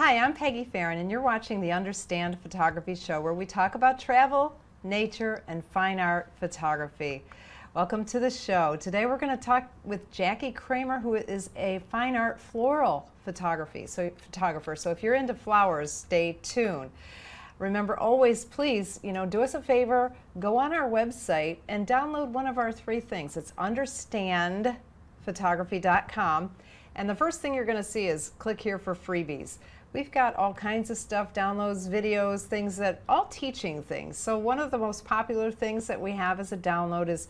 Hi, I'm Peggy Farron, and you're watching the Understand Photography Show, where we talk about travel, nature, and fine art photography. Welcome to the show. Today we're going to talk with Jackie Kramer, who is a fine art floral photographer. So if you're into flowers, stay tuned. Remember, always, please, do us a favor, go on our website and download one of our 3 things. It's understandphotography.com. And the first thing you're going to see is click here for freebies. We've got all kinds of stuff, downloads, videos, things that, all teaching things. So one of the most popular things that we have as a download is,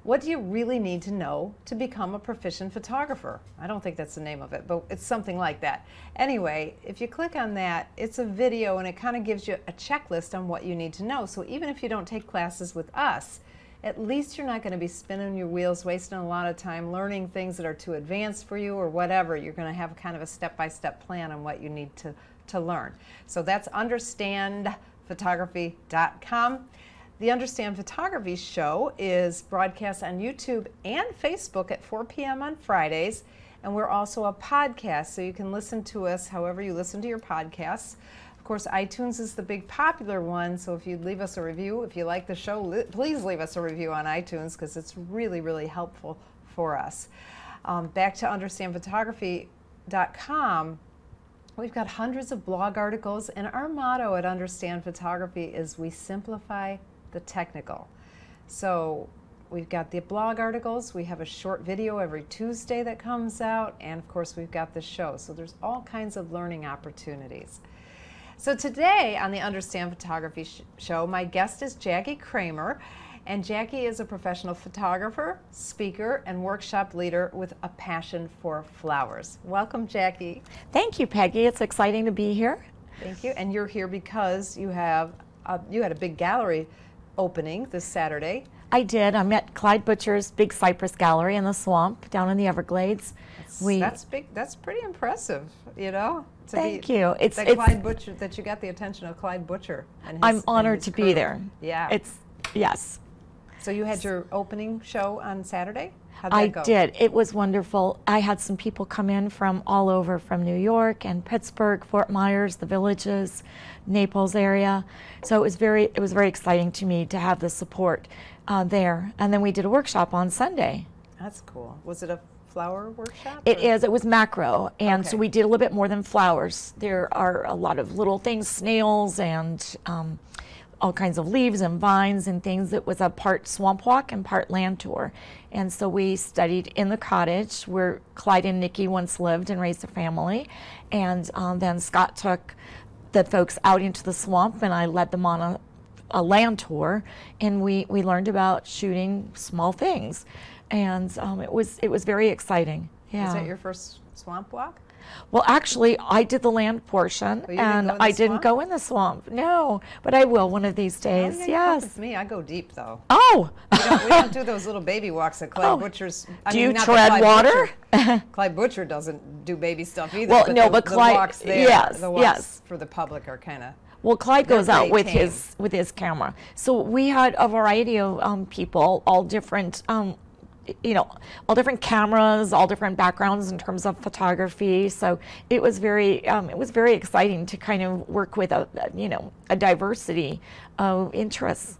what do you really need to know to become a proficient photographer? I don't think that's the name of it, but it's something like that. Anyway, if you click on that, it's a video and it kind of gives you a checklist on what you need to know. So even if you don't take classes with us, at least you're not going to be spinning your wheels, wasting a lot of time learning things that are too advanced for you or whatever. You're going to have kind of a step-by-step plan on what you need to learn. So that's understandphotography.com. The Understand Photography Show is broadcast on YouTube and Facebook at 4 p.m. on Fridays, and we're also a podcast, so you can listen to us however you listen to your podcasts. Of course, iTunes is the big popular one, so if you'd leave us a review, if you like the show, please leave us a review on iTunes because it's really, really helpful for us. Back to understandphotography.com, we've got hundreds of blog articles, and our motto at Understand Photography is we simplify the technical. So we've got the blog articles, we have a short video every Tuesday that comes out, and of course we've got the show. So there's all kinds of learning opportunities. So today on the Understand Photography Show, my guest is Jackie Kramer, and Jackie is a professional photographer, speaker, and workshop leader with a passion for flowers. Welcome, Jackie. Thank you, Peggy. It's exciting to be here. Thank you. And you're here because you had a big gallery opening this Saturday. I did. I'm at Clyde Butcher's Big Cypress Gallery in the Swamp down in the Everglades. That's big. That's pretty impressive, Thank you. It's Clyde Butcher, that you got the attention of Clyde Butcher. I'm honored to be there. Yeah. Yes. So you had your opening show on Saturday? How'd that go? I did. It was wonderful. I had some people come in from all over, from New York and Pittsburgh, Fort Myers, the Villages, Naples area. So it was very exciting to me to have the support there. And then we did a workshop on Sunday. That's cool. Was it a flower workshop? It is. It was macro, and Okay. so we did a little bit more than flowers. There are a lot of little things, snails and all kinds of leaves and vines and things. It was a part swamp walk and part land tour. And so we studied in the cottage where Clyde and Nikki once lived and raised a family. And then Scott took the folks out into the swamp, and I led them on a land tour, and we learned about shooting small things. And it was very exciting. Yeah. Was that your first swamp walk? Well, actually, I did the land portion, and I didn't go in the swamp. No, but I will one of these days. Oh, yeah, yes. With me, I go deep though. Oh. We don't do those little baby walks at Clyde Butcher's. Do you tread water? Clyde Butcher doesn't do baby stuff either. Well, but no, the but Clyde. walks there, yes. the walks yes. for the public are kind of. Well, Clyde goes out with tame. his camera. So we had a variety of people, all different. All different cameras, all different backgrounds in terms of photography. So it was very exciting to kind of work with a diversity of interests.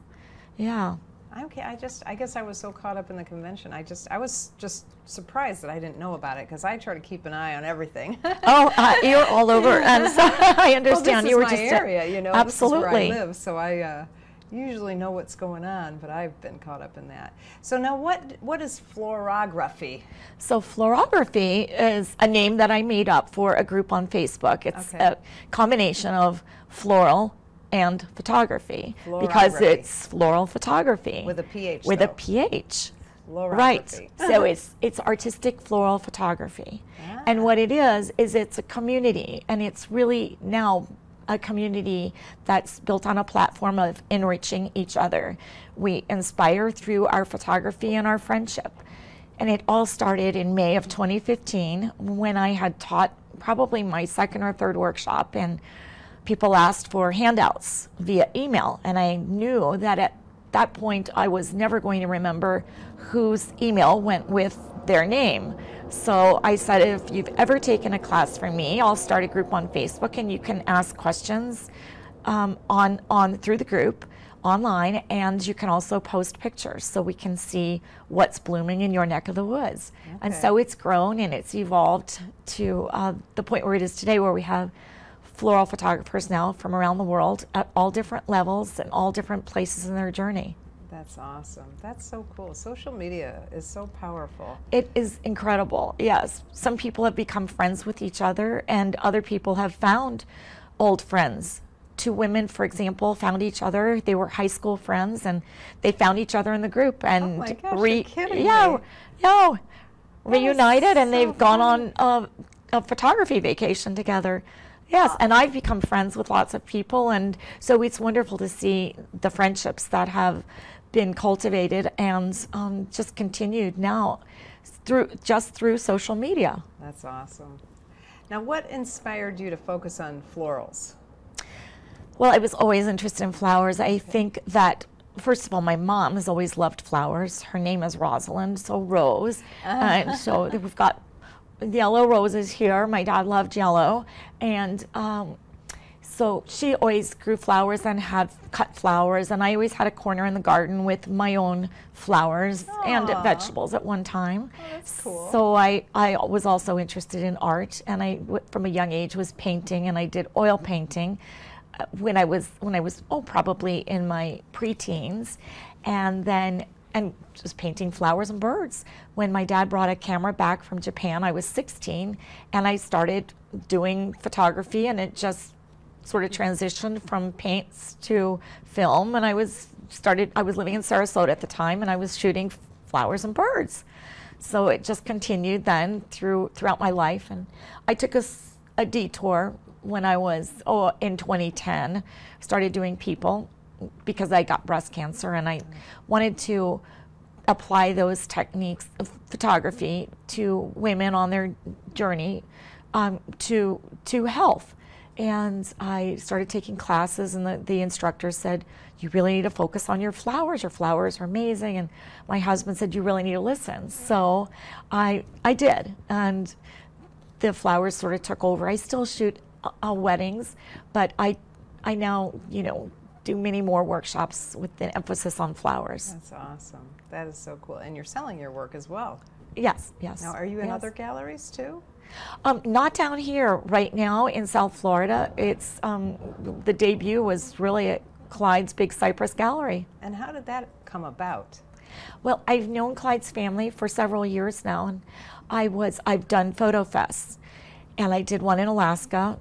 Yeah. Okay, I guess I was so caught up in the convention. I was just surprised that I didn't know about it because I try to keep an eye on everything. You're all over, and so I understand. Well, you were this is just my area, absolutely. This is where I live, so I usually know what's going on, but I've been caught up in that. So now what is florography? So florography is a name that I made up for a group on Facebook. It's a combination of floral and photography because it's floral photography. With a PH. With a PH. Florography. Right. So it's artistic floral photography. Ah. And what it is it's a community, and it's really now a community that's built on a platform of enriching each other. We inspire through our photography and our friendship. And it all started in May of 2015 when I had taught probably my second or third workshop, and people asked for handouts via email. And I knew that that point, I was never going to remember whose email went with their name. So I said, if you've ever taken a class from me, I'll start a group on Facebook, and you can ask questions on through the group online, and you can also post pictures so we can see what's blooming in your neck of the woods. Okay. And so it's grown and it's evolved to the point where it is today, where we have floral photographers now from around the world at all different levels and all different places in their journey. That's awesome. That's so cool. Social media is so powerful. It is incredible, yes. Some people have become friends with each other, and other people have found old friends. Two women, for example, found each other. They were high school friends, and they found each other in the group, and oh my gosh, you're kidding me. Reunited, and so they've gone on a photography vacation together. Yes, and I've become friends with lots of people, and so it's wonderful to see the friendships that have been cultivated and just continued now through social media. That's awesome. Now, what inspired you to focus on florals? Well, I was always interested in flowers. I think that, first of all, my mom has always loved flowers. Her name is Rosalind, so Rose. And so we've got yellow roses here. My dad loved yellow. And so she always grew flowers and had cut flowers. And I always had a corner in the garden with my own flowers and vegetables at one time. Oh, that's cool. So I was also interested in art. And I, from a young age, was painting. And I did oil painting when I was probably in my preteens, and just painting flowers and birds. When my dad brought a camera back from Japan, I was 16, and I started doing photography, and it just sort of transitioned from paints to film. And I was living in Sarasota at the time, and I was shooting flowers and birds. So it just continued then throughout my life. And I took a detour when I was in 2010, started doing people because I got breast cancer, and I wanted to apply those techniques of photography to women on their journey to health. And I started taking classes, and the instructor said, you really need to focus on your flowers. Your flowers are amazing. And my husband said, you really need to listen. So I did, and the flowers sort of took over. I still shoot weddings, but I now, do many more workshops with the emphasis on flowers. That's awesome. That is so cool. And you're selling your work as well. Yes. Now, are you in other galleries too? Not down here right now in South Florida. It's the debut was really at Clyde's Big Cypress Gallery. And how did that come about? Well, I've known Clyde's family for several years now, and I've done photo fests. And I did one in Alaska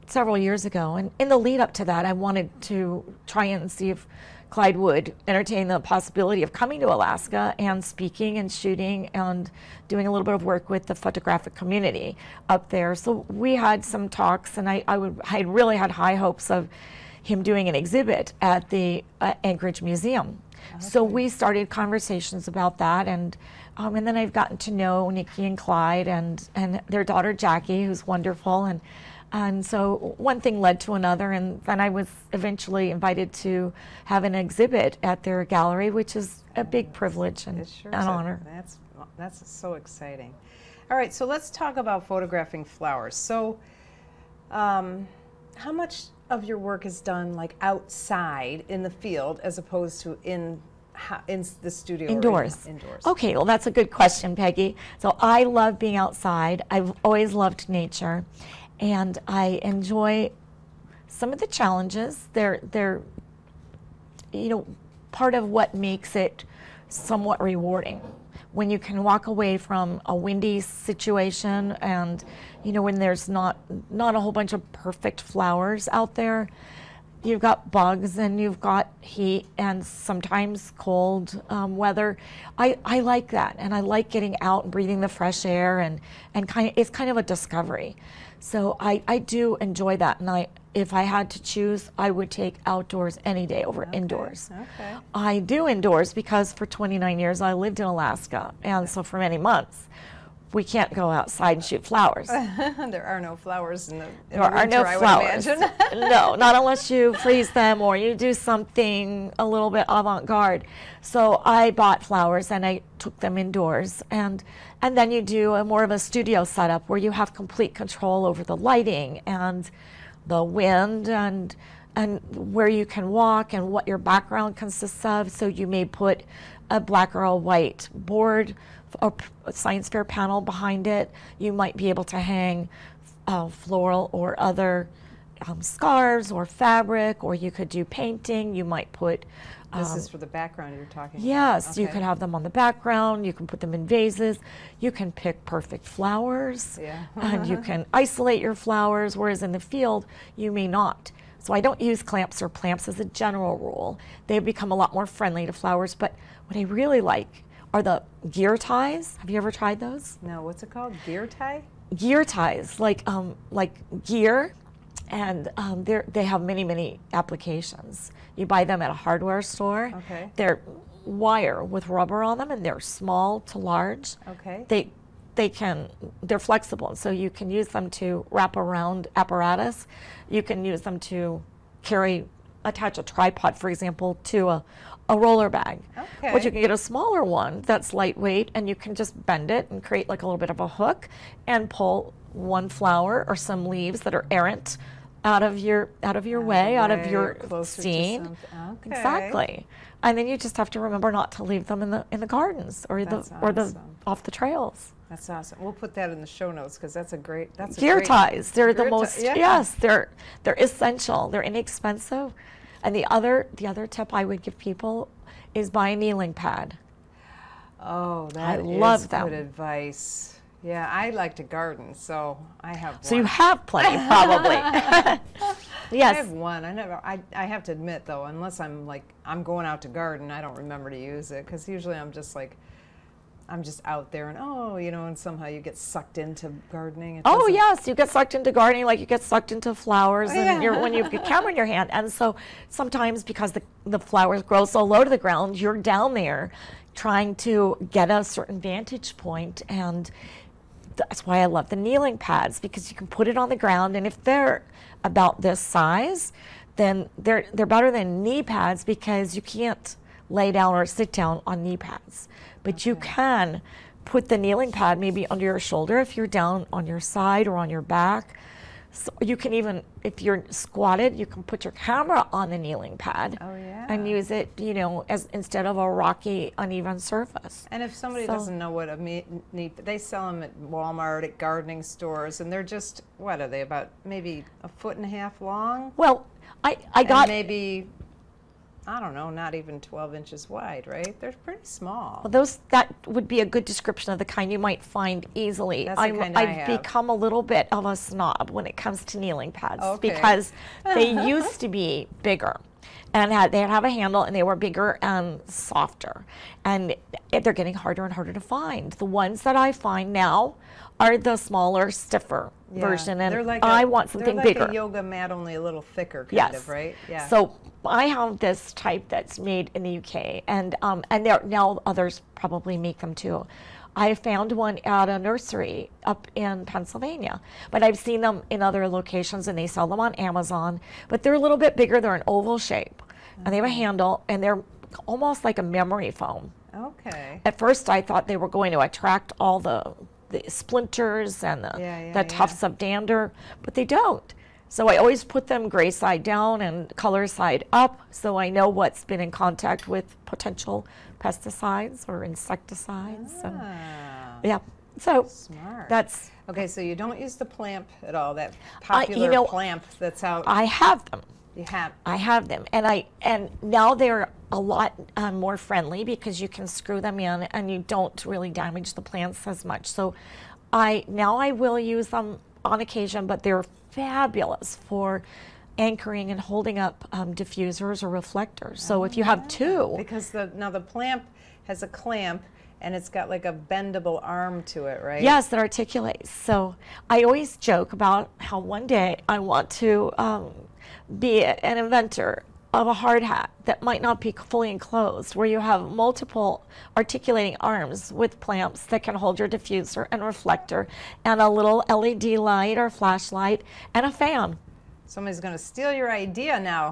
several years ago. And in the lead up to that, I wanted to try and see if Clyde would entertain the possibility of coming to Alaska and speaking and shooting and doing a little bit of work with the photographic community up there. So we had some talks, and I had really had high hopes of him doing an exhibit at the Anchorage Museum. Okay. So we started conversations about that, and then I've gotten to know Nikki and Clyde and their daughter Jackie, who's wonderful, and so one thing led to another, and then I was eventually invited to have an exhibit at their gallery, which is a big privilege and an honor. That's so exciting. All right, so let's talk about photographing flowers. So how much of your work is done like outside in the field as opposed to in the studio? Indoors. Indoors. Okay, well, that's a good question, Peggy. So I love being outside. I've always loved nature, and I enjoy some of the challenges. They're part of what makes it somewhat rewarding. When you can walk away from a windy situation, and when there's not a whole bunch of perfect flowers out there, you've got bugs and you've got heat and sometimes cold weather. I like that, and I like getting out and breathing the fresh air, and it's kind of a discovery. So I do enjoy that, and if I had to choose, I would take outdoors any day over indoors. Okay. I do indoors because for 29 years I lived in Alaska, and so for many months. we can't go outside and shoot flowers. There are no flowers in the There are winter, no I would flowers. imagine. No, not unless you freeze them or you do something a little bit avant-garde. So I bought flowers and I took them indoors, and then you do a more of a studio setup where you have complete control over the lighting and the wind and where you can walk and what your background consists of. So you may put a black or a white board or a science fair panel behind it. You might be able to hang floral or other scarves or fabric, or you could do painting. You might put This is for the background you're talking yes, about. you Okay. could have them on the background. You can put them in vases. You can pick perfect flowers. Yeah. And you can isolate your flowers, whereas in the field, you may not. So I don't use clamps or plamps as a general rule. They become a lot more friendly to flowers, but what I really like are the gear ties. Have you ever tried those? No, what's it called? Gear tie? Gear ties, like gear, and they have many applications. You buy them at a hardware store. Okay. They're wire with rubber on them, and they're small to large. Okay. They're flexible, so you can use them to wrap around apparatus. You can use them to attach a tripod, for example, to a roller bag. Okay. But you can get a smaller one that's lightweight, and you can just bend it and create like a little bit of a hook and pull one flower or some leaves that are errant out of your way, out of your closer to scene. something. Okay. Exactly. And then you just have to remember not to leave them in the gardens or That's the awesome. off the trails. That's awesome. We'll put that in the show notes because that's a great. That's a Gear great, ties. They're the gear tie- most yeah. yes, they're essential. They're inexpensive. And the other tip I would give people is buy a kneeling pad. Oh, that love is them. good advice. Yeah, I like to garden, so I have one. So you have plenty probably. I Yes. have one. I have to admit though, unless I'm going out to garden, I don't remember to use it because usually I'm just out there and and somehow you get sucked into gardening. It Oh doesn't- yes, you get sucked into gardening like you get sucked into flowers and Yeah. when you have a camera in your hand. And so sometimes because the flowers grow so low to the ground, you're down there trying to get a certain vantage point, and that's why I love the kneeling pads, because you can put it on the ground, and if they're about this size, then they're better than knee pads because you can't lay down or sit down on knee pads. But you can put the kneeling pad maybe under your shoulder if you're down on your side or on your back. So you can even, if you're squatted, you can put your camera on the kneeling pad Oh, yeah. and use it, as instead of a rocky, uneven surface. And if somebody So- doesn't know what a need, they sell them at Walmart, at gardening stores, and they're just, what are they, about maybe 1.5 feet long? Well, I And got maybe, I don't know, not even 12 inches wide, right? They're pretty small. that would be a good description of the kind you might find easily. That's the kind I I've have. become a little bit of a snob when it comes to kneeling pads Okay. because they used to be bigger and they'd have a handle and they were bigger and softer, and they're getting harder and harder to find. The ones that I find now are the smaller, stiffer Yeah, version, and they're like I want something they're like bigger. a yoga mat, only a little thicker, kind Yes. of, right? Yeah. So I have this type that's made in the UK, and there now others probably make them too. I found one at a nursery up in Pennsylvania, but I've seen them in other locations, and they sell them on Amazon. But they're a little bit bigger. They're an oval shape, and they have a handle, and they're almost like a memory foam. Okay. At first, I thought they were going to attract all the splinters and the tufts of dander, but they don't. So I always put them gray side down and color side up, so I know what's been in contact with potential pesticides or insecticides. And, Ah, yeah, so smart. that's, Okay, so you don't use the plamp at all, that I- you popular know, plamp that's out. I have them. You have. I have them, and now they're a lot more friendly because you can screw them in and you don't really damage the plants as much. So I will use them on occasion, but they're fabulous for anchoring and holding up diffusers or reflectors. So if you have two, Because the plamp has a clamp and it's got like a bendable arm to it, right? yes, that articulates. So I always joke about how one day I want to be an inventor of a hard hat that might not be fully enclosed, where you have multiple articulating arms with clamps that can hold your diffuser and reflector and a little LED light or flashlight and a fan. Somebody's going to steal your idea now.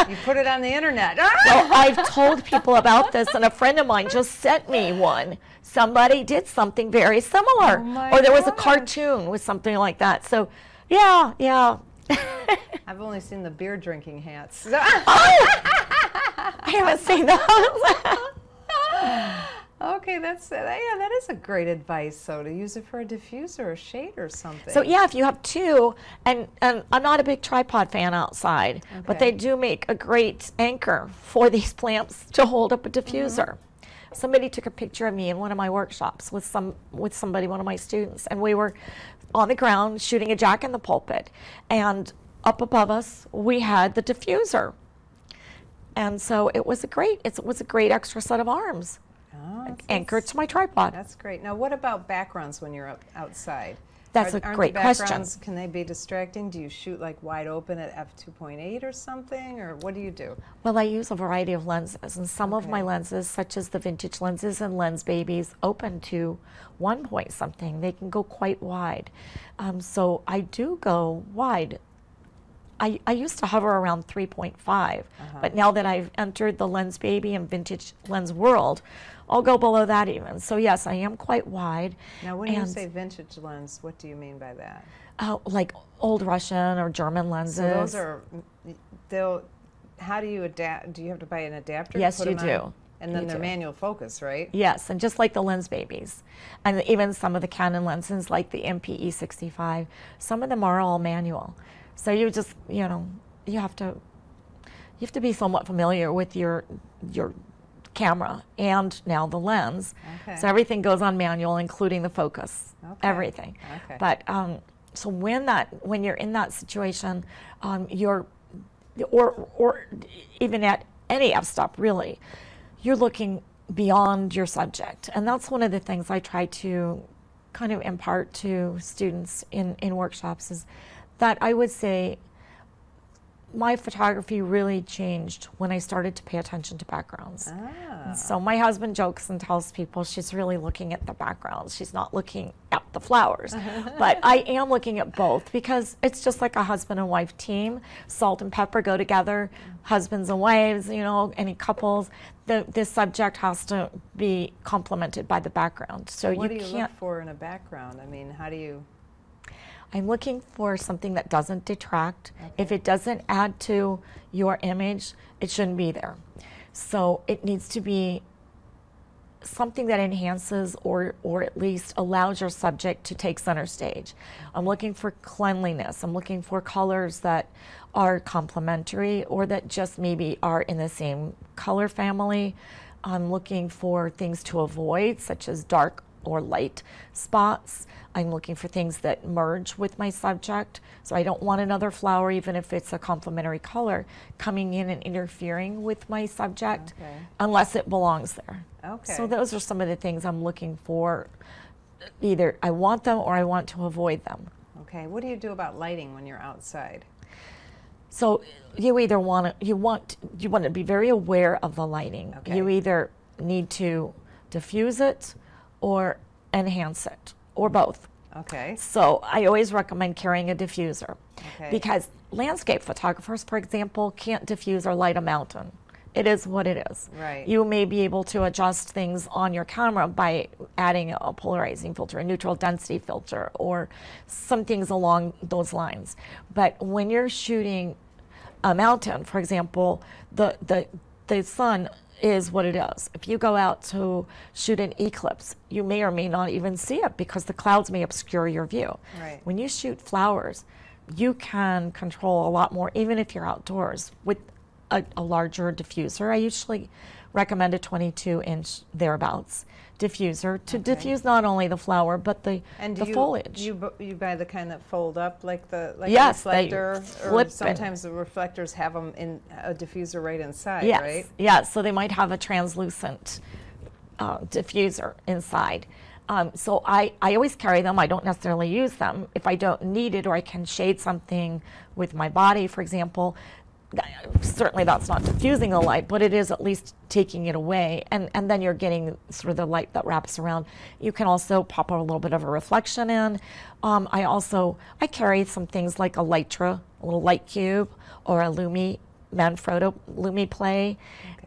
You put it on the internet. Well, I've told people about this, and a friend of mine just sent me one. Somebody did something very similar. Oh or there was a gosh. cartoon with something like that. So, yeah. I've only seen the beer drinking hats. I haven't seen those. Okay, that is a great advice. So to use it for a diffuser or shade or something. So yeah, if you have two, and I'm not a big tripod fan outside, but they do make a great anchor for these lamps to hold up a diffuser. Somebody took a picture of me in one of my workshops with somebody, one of my students, and we were on the ground shooting a Jack in the Pulpit, and up above us we had the diffuser, and so it was a great extra set of arms. Oh, Anchored to my tripod. That's great. Now, what about backgrounds when you're outside? That's a Aren't great the question. backgrounds, can they be distracting? Do you shoot like wide open at f2.8 or something, or what do you do? Well, I use a variety of lenses, and some of my Okay. lenses, such as the vintage lenses and Lens Babies, open to 1 point something. They can go quite wide. So I do go wide. I used to hover around 3.5, but now that I've entered the Lens Baby and vintage lens world, I'll go below that even. So yes, I am quite wide. Now, when you say vintage lens, what do you mean by that? Like old Russian or German lenses. So those how do you adapt? Do you have to buy an adapter? Yes, to put you them do. on? And then You they're do. manual focus, right? Yes, and just like the Lens Babies, and even some of the Canon lenses like the MPE65, some of them are all manual. So you just, you have to be somewhat familiar with your camera and now the lens. Okay. So everything goes on manual, including the focus, Okay. everything. Okay. But so when you're in that situation, or even at any f-stop really, you're looking beyond your subject, and that's one of the things I try to kind of impart to students in workshops is that I would say my photography really changed when I started to pay attention to backgrounds. So my husband jokes and tells people she's really looking at the backgrounds. She's not looking at the flowers. But I am looking at both because it's just like a husband and wife team. Salt and pepper go together. Husbands and wives, any couples. This subject has to be complemented by the background. So What you do you can't. look for in a background? I mean, how do you? I'm looking for something that doesn't detract. If it doesn't add to your image, it shouldn't be there. So it needs to be something that enhances or at least allows your subject to take center stage. I'm looking for cleanliness. I'm looking for colors that are complementary or that just maybe are in the same color family. I'm looking for things to avoid, such as dark or light spots. I'm looking for things that merge with my subject. So I don't want another flower, even if it's a complementary color, coming in and interfering with my subject unless it belongs there. Okay. So those are some of the things I'm looking for. Either I want them or I want to avoid them. Okay. What do you do about lighting when you're outside? So you either want to be very aware of the lighting. Okay. You either need to diffuse it or enhance it, or both. Okay. So I always recommend carrying a diffuser Okay. because landscape photographers, for example, can't diffuse or light a mountain. It is what it is. Right. You may be able to adjust things on your camera by adding a polarizing filter, a neutral density filter, or some things along those lines. But when you're shooting a mountain, for example, the sun is what it is. If you go out to shoot an eclipse, you may or may not even see it because the clouds may obscure your view. Right. When you shoot flowers, you can control a lot more, even if you're outdoors, with a larger diffuser. I usually recommend a 22-inch thereabouts diffuser to diffuse not only the flower but the foliage. You buy the kind that fold up like Yes, a they reflector, flip or and- sometimes the reflectors have them in a diffuser right inside, Yes, right? yes. So they might have a translucent diffuser inside. So I always carry them. I don't necessarily use them. If I don't need it or I can shade something with my body, for example, certainly that's not diffusing the light, but it is at least taking it away. And then you're getting sort of the light that wraps around. You can also pop a little bit of a reflection in. I carry some things like a Lytra, a little light cube, or a Manfrotto Lumi Play.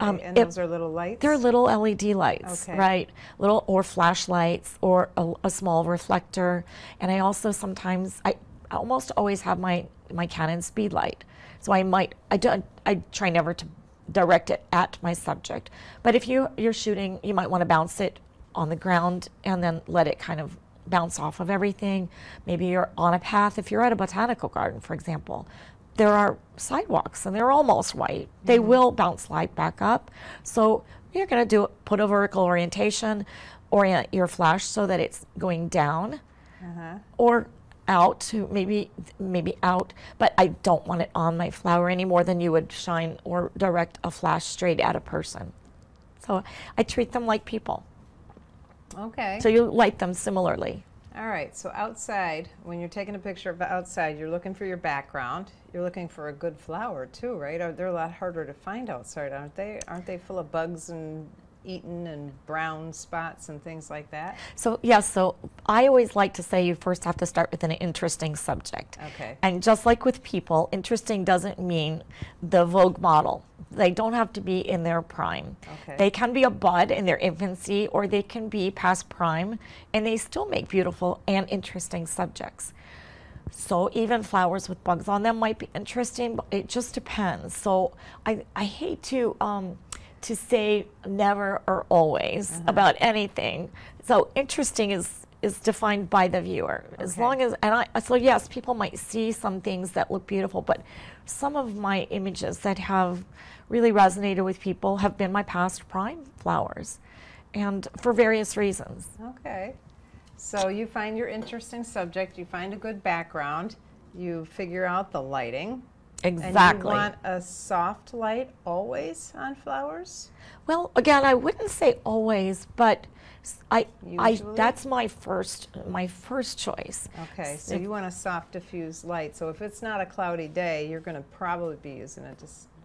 Okay. And those are little lights? They're little LED lights, okay. right? Little, or flashlights, or a small reflector. And I also sometimes, I almost always have my Canon speed light. So I try never to direct it at my subject. But if you're shooting, you might want to bounce it on the ground and then let it kind of bounce off of everything. Maybe you're on a path. If you're at a botanical garden, for example, there are sidewalks and they're almost white. They will bounce light back up. So you're going to put a vertical orientation, orient your flash so that it's going down, or out to maybe out, but I don't want it on my flower any more than you would shine or direct a flash straight at a person. So I treat them like people. Okay. So you light them similarly. All right, so outside, when you're taking a picture of outside, you're looking for your background. You're looking for a good flower too, right? They're a lot harder to find outside, aren't they? Aren't they full of bugs and eaten and brown spots and things like that? So yes, so I always like to say you first have to start with an interesting subject. Okay. And just like with people, interesting doesn't mean the Vogue model. They don't have to be in their prime. Okay. They can be a bud in their infancy, or they can be past prime, and they still make beautiful and interesting subjects. So even flowers with bugs on them might be interesting, but it just depends. So I hate to say never or always about anything. So interesting is defined by the viewer. As long as, so yes, people might see some things that look beautiful, but some of my images that have really resonated with people have been my past prime flowers, and for various reasons. Okay. So you find your interesting subject, you find a good background, you figure out the lighting. Exactly. And you want a soft light always on flowers? Well, again, I wouldn't say always, but Usually? that's my first choice. Okay, so you want a soft diffused light. So if it's not a cloudy day, you're going to probably be using a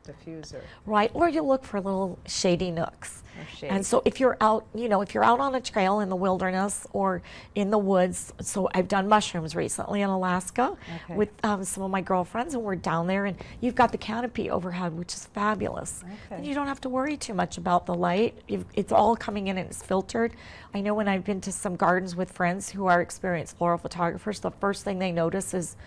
diffuser. Right, or you look for little shady nooks. Or shade. And so if you're out, if you're out on a trail in the wilderness or in the woods, so I've done mushrooms recently in Alaska with some of my girlfriends, and we're down there, and you've got the canopy overhead, which is fabulous. Okay. And you don't have to worry too much about the light. It's all coming in and it's filtered. I know when I've been to some gardens with friends who are experienced floral photographers, the first thing they notice is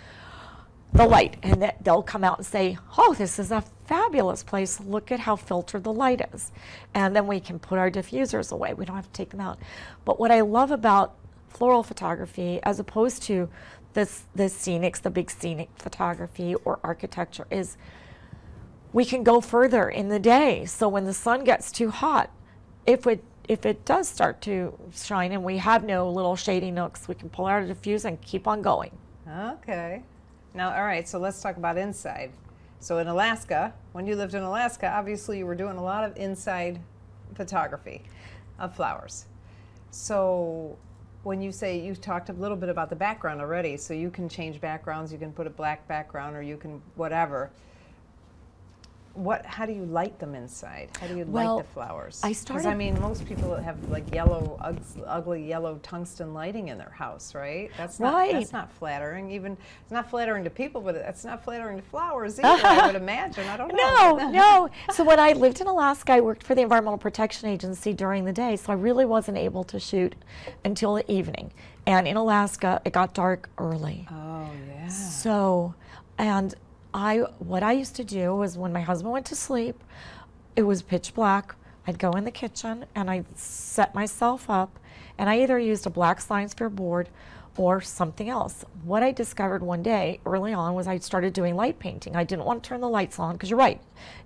the light, and that they'll come out and say, oh, this is a fabulous place. Look at how filtered the light is. And then we can put our diffusers away. We don't have to take them out. But what I love about floral photography, as opposed to the scenics, the big scenic photography or architecture, is we can go further in the day. So when the sun gets too hot, if it does start to shine and we have no little shady nooks, we can pull out a diffuser and keep on going. Okay. Now, all right, so let's talk about inside. So in Alaska, when you lived in Alaska, obviously you were doing a lot of inside photography of flowers. So when you say, you talked a little bit about the background already, so you can change backgrounds, you can put a black background, or you can whatever. How do you light them inside? How do you light the flowers? Because I mean, most people have like yellow, ugly yellow tungsten lighting in their house, right? That's not flattering. Even it's not flattering to people, but it's not flattering to flowers either. I would imagine. I don't know. No. So when I lived in Alaska, I worked for the Environmental Protection Agency during the day, so I really wasn't able to shoot until the evening. And in Alaska, it got dark early. Oh yeah. So, what I used to do was when my husband went to sleep, it was pitch black. I'd go in the kitchen and I'd set myself up, and I either used a black Science Fair board or something else. What I discovered one day early on was I started doing light painting. I didn't want to turn the lights on because you're right,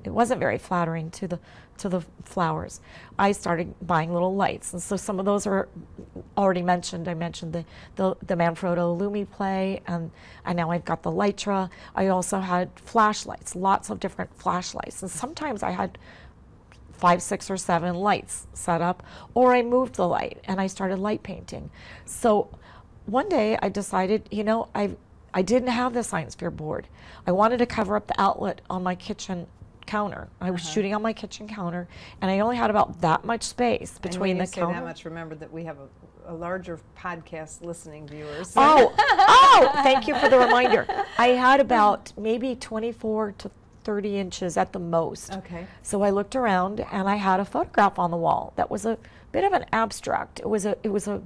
it wasn't very flattering to the flowers. I started buying little lights, and so some of those are already mentioned. I mentioned the Manfrotto Lumi Play, and now I've got the Lytra. I also had flashlights, lots of different flashlights, and sometimes I had 5, 6, or 7 lights set up, or I moved the light and I started light painting. So one day I decided, I didn't have the Science Fair board. I wanted to cover up the outlet on my kitchen counter. I was shooting on my kitchen counter, and I only had about that much space between the counter. That much, remember that we have a larger podcast listening viewers. Oh, thank you for the reminder. I had about maybe 24 to 30 inches at the most. Okay. So I looked around, and I had a photograph on the wall that was a bit of an abstract. It was a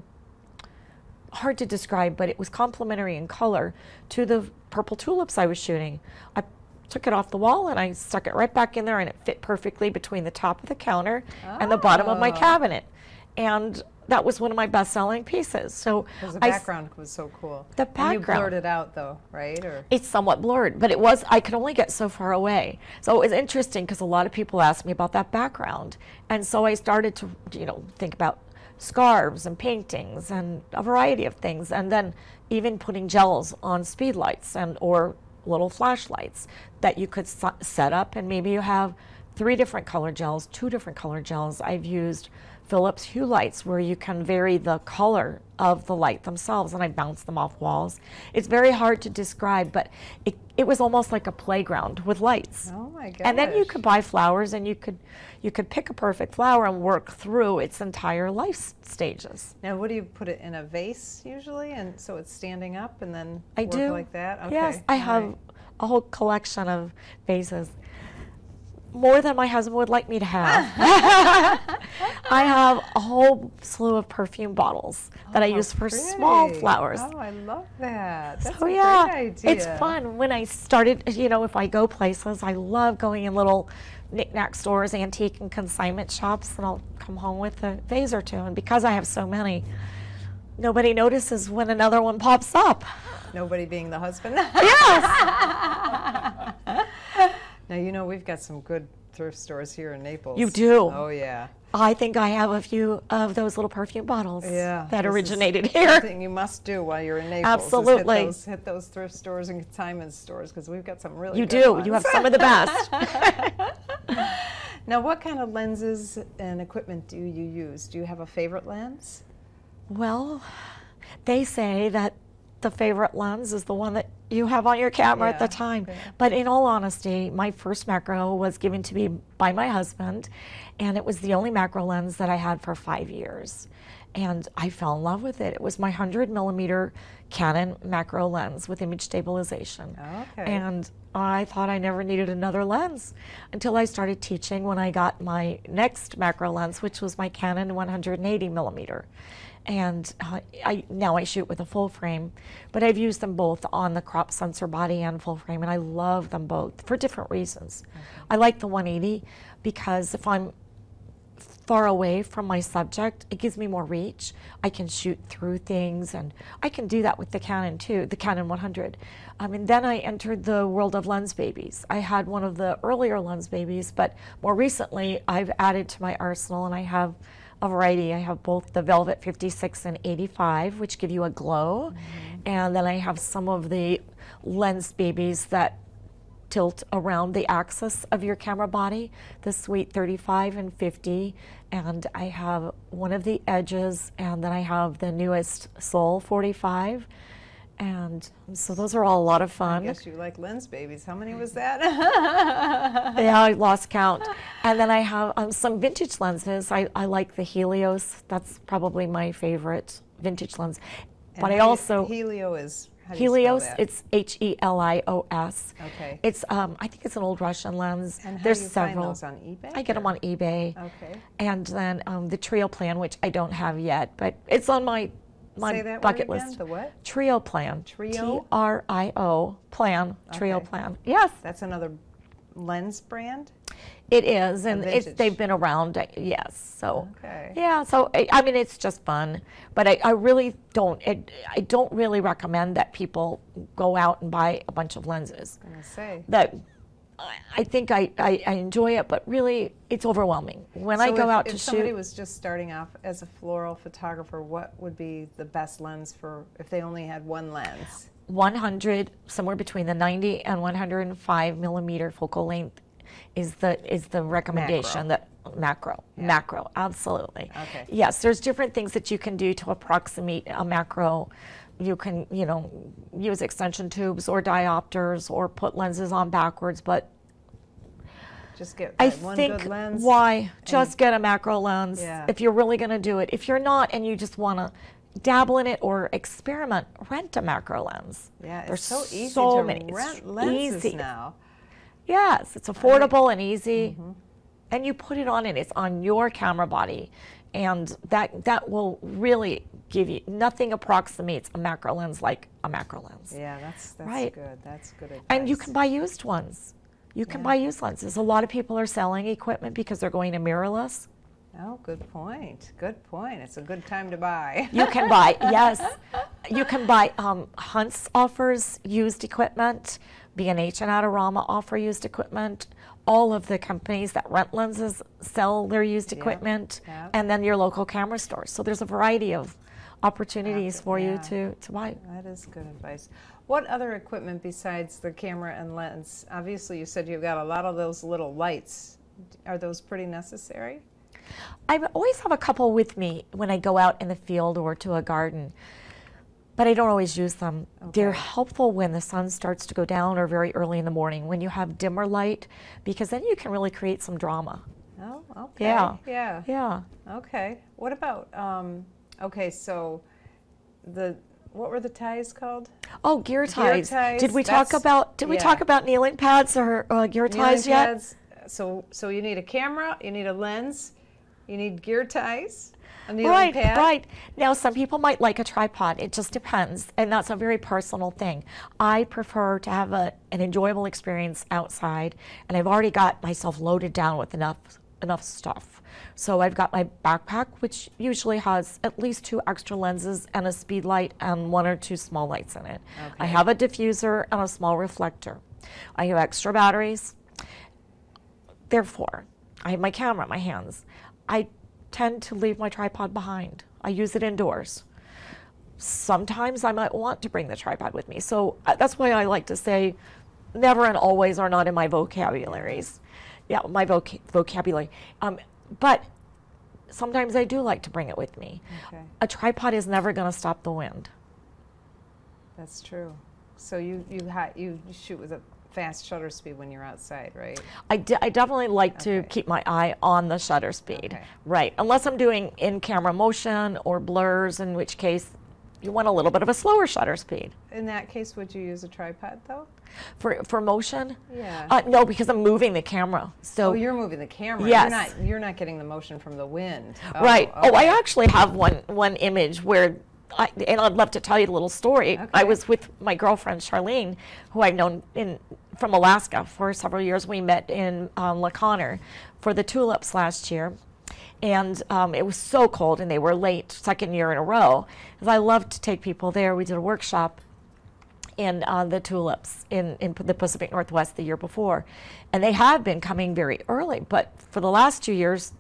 hard to describe, but it was complementary in color to the purple tulips I was shooting. I took it off the wall and I stuck it right back in there, and it fit perfectly between the top of the counter and the bottom of my cabinet. And that was one of my best-selling pieces. So the background was so cool. The background. And you blurred it out though, right? Or it's somewhat blurred, but I could only get so far away. So it was interesting because a lot of people asked me about that background. And so I started to, think about scarves and paintings and a variety of things, and then even putting gels on speed lights or little flashlights that you could set up, and maybe you have 3 different color gels, 2 different color gels. I've used Philips Hue lights where you can vary the color of the light themselves, and I bounce them off walls. It's very hard to describe, but it was almost like a playground with lights. Oh my gosh. And then you could buy flowers, and you could pick a perfect flower and work through its entire life stages. Now, what do you put it in, a vase usually, and so it's standing up, and then I do like that? Okay. Yes, I have a whole collection of vases. More than my husband would like me to have. I have a whole slew of perfume bottles that I use for small flowers. Oh, I love that. That's a great idea. It's fun. When I started, if I go places, I love going in little knick-knack stores, antique and consignment shops, and I'll come home with a vase or 2. And because I have so many, nobody notices when another one pops up. Nobody being the husband? Yes. Now, we've got some good thrift stores here in Naples. You do? Oh, yeah. I think I have a few of those little perfume bottles that originated here. Something you must do while you're in Naples. Absolutely. Hit those thrift stores and consignment stores, because we've got some really good ones. You do. You have some of the best. Now, what kind of lenses and equipment do you use? Do you have a favorite lens? Well, they say that the favorite lens is the one that you have on your camera at the time. Yeah. But in all honesty, my first macro was given to me by my husband, and it was the only macro lens that I had for 5 years. And I fell in love with it. It was my 100mm Canon macro lens with image stabilization. Okay. And I thought I never needed another lens until I started teaching when I got my next macro lens, which was my Canon 180mm. And now I shoot with a full frame, but I've used them both on the crop sensor body and full frame, and I love them both for different reasons. Okay. I like the 180 because if I'm far away from my subject, it gives me more reach. I can shoot through things, and I can do that with the Canon too, the Canon 100. And then I entered the world of lens babies. I had one of the earlier lens babies, but more recently I've added to my arsenal, and I have a variety. I have both the Velvet 56 and 85, which give you a glow, and then I have some of the lens babies that tilt around the axis of your camera body, the Sweet 35 and 50, and I have one of the edges, and then I have the newest Sol 45. And so those are all a lot of fun. I guess you like lens babies. How many was that? Yeah, I lost count. And then I have some vintage lenses. I like the Helios. That's probably my favorite vintage lens. And but I also Helio is Helios. It's Helios. Okay. It's I think it's an old Russian lens. And how There's do you several. find those on eBay? I get them on eBay. Okay. And then the Trio Plan, which I don't have yet, but it's on my bucket list. The what? Trio Plan. Trio? T-R-I-O Plan. Trio Plan. Yes. That's another lens brand? It is, and they've been around, yes. So yeah, so I mean, it's just fun, but I really don't. I don't really recommend that people go out and buy a bunch of lenses. I was gonna say that. I think I enjoy it, but really it's overwhelming. When I go out to shoot. If somebody was just starting off as a floral photographer, what would be the best lens for if they only had one lens? 100, somewhere between the 90 and 105mm focal length is the recommendation. Macro. Macro, absolutely. Okay. Yes, there's different things that you can do to approximate a macro you can, you know, use extension tubes or diopters or put lenses on backwards, but Just get I one think good lens. why just get a macro lens Yeah. if you're really going to do it. If you're not and you just want to dabble in it or experiment, rent a macro lens. Yeah, it's There's so easy so to many. It's rent lenses easy. now. Yes, it's affordable and easy, and you put it on and it's on your camera body, and that will really give you, nothing approximates a macro lens like a macro lens. Yeah, that's Right. good. That's good advice. And you can buy used ones. You can buy used lenses. A lot of people are selling equipment because they're going to mirrorless. Oh, good point. Good point. It's a good time to buy. You can buy, yes. You can buy, Hunts offers used equipment. B&H and Adorama offer used equipment. All of the companies that rent lenses sell their used equipment. yeah. And then your local camera stores. So there's a variety of opportunities for you Yeah. to buy. That is good advice. What other equipment besides the camera and lens? Obviously, you said you've got a lot of those little lights. Are those pretty necessary? I always have a couple with me when I go out in the field or to a garden, but I don't always use them. They're Okay. helpful when the sun starts to go down or very early in the morning when you have dimmer light, because then you can really create some drama. Oh, okay. Yeah. Yeah. Yeah. Okay. What about, okay, so what were the ties called? Oh, gear ties. ties, Did we talk that's- about we yeah. talk about kneeling pads or gear ties Kneeling yet? pads. So you need a camera, you need a lens, you need gear ties, a kneeling Right, pad. right. Now, some people might like a tripod. It just depends, and that's a very personal thing. I prefer to have an enjoyable experience outside, and I've already got myself loaded down with enough stuff. So I've got my backpack, which usually has at least 2 extra lenses and a speed light and 1 or 2 small lights in it. I Okay. have a diffuser and a small reflector. I have extra batteries. Therefore, I have my camera in my hands. I tend to leave my tripod behind. I use it indoors. Sometimes I might want to bring the tripod with me. So that's why I like to say never and always are not in my vocabularies. Yeah, my vocabulary. But sometimes I do like to bring it with me. Okay, A tripod is never going to stop the wind. that's true. So you shoot with a fast shutter speed when you're outside, right? I definitely like to Okay. keep my eye on the shutter speed. Okay. Right. Unless I'm doing in-camera motion or blurs, in which case you want a little bit of a slower shutter speed. In that case, would you use a tripod though? For motion? Yeah. No, because I'm moving the camera. So Oh, you're moving the camera. Yes. You're not getting the motion from the wind. Oh, right. Oh, I okay. actually have one image where, and I'd love to tell you the little story. I Okay. was with my girlfriend Charlene, who I've known from Alaska for several years. We met in La Conner for the tulips last year. And it was so cold, and they were late, second year in a row. Because I love to take people there. We did a workshop in the tulips in the Pacific Northwest the year before. And they have been coming very early, but for the last 2 years,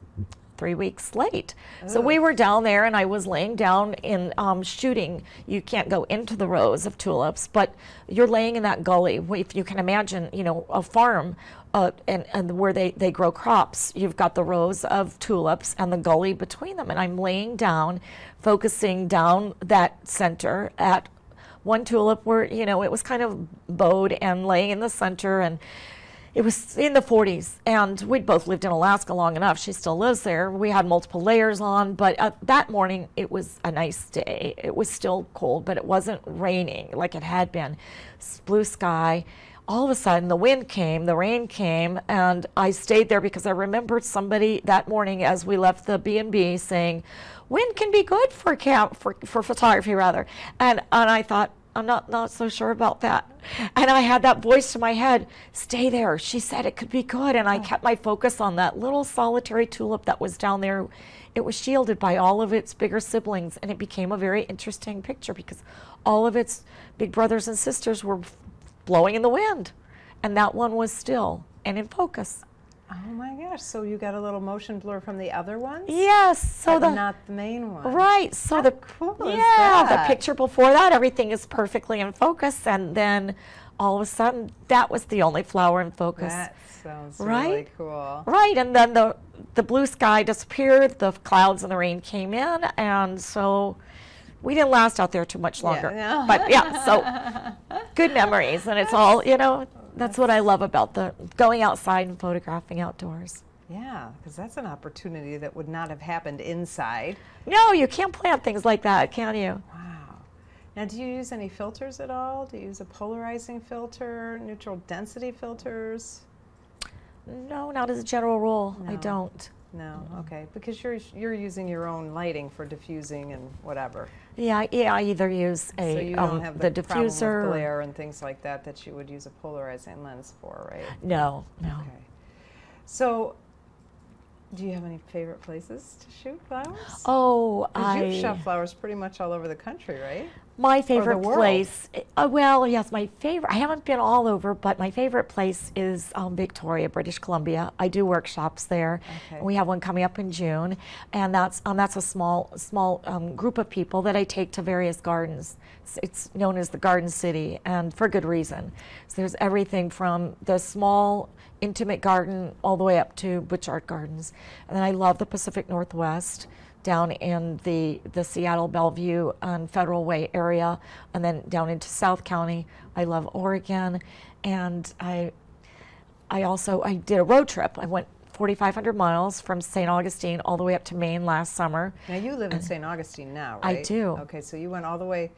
3 weeks late. So we were down there, and I was laying down in shooting. You can't go into the rows of tulips, but you're laying in that gully. If you can imagine, a farm and where they grow crops, you've got the rows of tulips and the gully between them. And I'm laying down, focusing down that center at one tulip where, it was kind of bowed and laying in the center, and it was in the 40s, and we'd both lived in Alaska long enough. She still lives there. We had multiple layers on, but that morning it was a nice day. It was still cold, but it wasn't raining like it had been. Blue sky. All of a sudden, the wind came, the rain came, and I stayed there because I remembered somebody that morning as we left the B&B saying, "Wind can be good for photography, rather." And I thought, I'm not so sure about that. And I had that voice in my head, "Stay there." She said it could be good. And I kept my focus on that little solitary tulip that was down there. It was shielded by all of its bigger siblings. And it became a very interesting picture because all of its big brothers and sisters were blowing in the wind. And that one was still and in focus. Oh my gosh! So you got a little motion blur from the other ones? Yes. So but not the main one. Right. So How cool is the that? picture before that, everything is perfectly in focus, and then all of a sudden, that was the only flower in focus. That sounds really Right? cool. Right. And then the blue sky disappeared, the clouds and the rain came in, and so We didn't last out there too much longer. Yeah. But yeah, so good memories. And it's all, you know, that's what I love about the going outside and photographing outdoors. Yeah, because that's an opportunity that would not have happened inside. No, you can't plant things like that, can you? Wow. Now, do you use any filters at all? Do you use a polarizing filter, neutral density filters? No, not as a general rule. I No. don't. No, okay, because you're using your own lighting for diffusing and whatever. Yeah, I either use So a you don't have the problem diffuser. with glare and things like that you would use a polarizing lens for, right? No, no. Okay. So, do you have any favorite places to shoot flowers? Oh, 'Cause you've shot flowers pretty much all over the country, right? my favorite world. place. Well, yes, my favorite. I haven't been all over, but my favorite place is Victoria, British Columbia. I do workshops there. Okay. We have one coming up in June, and that's a small group of people that I take to various gardens. It's known as the Garden City, and for good reason. So there's everything from the small intimate garden all the way up to Butchart Gardens. And then I love the Pacific Northwest, down in the Seattle, Bellevue and Federal Way area, and then down into South County. I love Oregon, and I did a road trip. I went 4,500 miles from St. Augustine all the way up to Maine last summer. Now you live in St. Augustine now, I right? do. Okay, so you went all the way